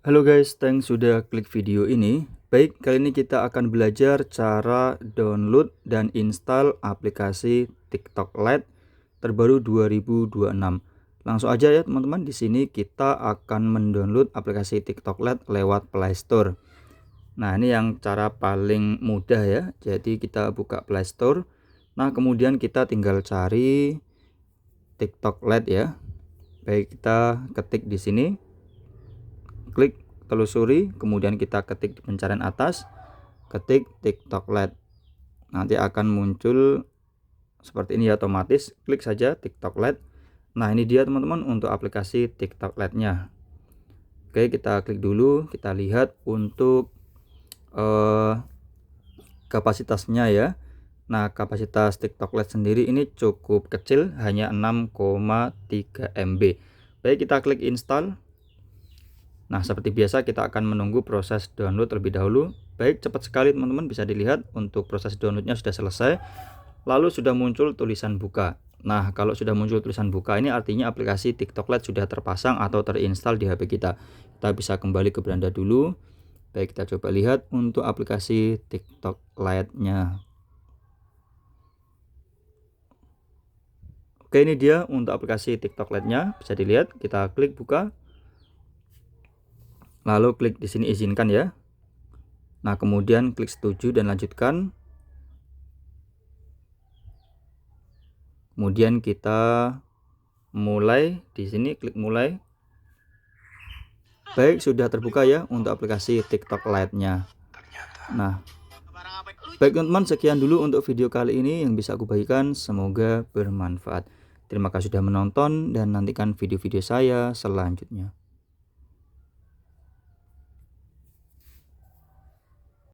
Halo guys, thanks sudah klik video ini. Baik, kali ini kita akan belajar cara download dan install aplikasi TikTok Lite terbaru 2026. Langsung aja ya teman-teman, di sini kita akan mendownload aplikasi TikTok Lite lewat Play Store. Nah, ini yang cara paling mudah ya. Jadi kita buka Play Store. Nah, kemudian kita tinggal cari TikTok Lite ya. Baik, kita ketik di sini. Klik telusuri, kemudian kita ketik di pencarian atas, ketik TikTok Lite. Nanti akan muncul seperti ini ya, otomatis. Klik saja TikTok Lite. Nah, ini dia teman-teman untuk aplikasi TikTok Lite-nya. Oke, kita klik dulu, kita lihat untuk kapasitasnya ya. Nah, kapasitas TikTok Lite sendiri ini cukup kecil, hanya 6,3 MB. Baik, kita klik install. Nah, seperti biasa kita akan menunggu proses download terlebih dahulu. Baik, cepat sekali teman-teman, bisa dilihat untuk proses downloadnya sudah selesai. Lalu sudah muncul tulisan buka. Nah, kalau sudah muncul tulisan buka ini artinya aplikasi TikTok Lite sudah terpasang atau terinstall di HP kita. Kita bisa kembali ke beranda dulu. Baik, kita coba lihat untuk aplikasi TikTok Lite-nya. Oke, ini dia untuk aplikasi TikTok Lite-nya. Bisa dilihat, kita klik buka. Lalu klik di sini izinkan ya. Nah, kemudian klik setuju dan lanjutkan. Kemudian kita mulai, di sini klik mulai. Baik, sudah terbuka ya untuk aplikasi TikTok Lite-nya. Nah, baik teman-teman, sekian dulu untuk video kali ini yang bisa aku bagikan. Semoga bermanfaat. Terima kasih sudah menonton dan nantikan video-video saya selanjutnya.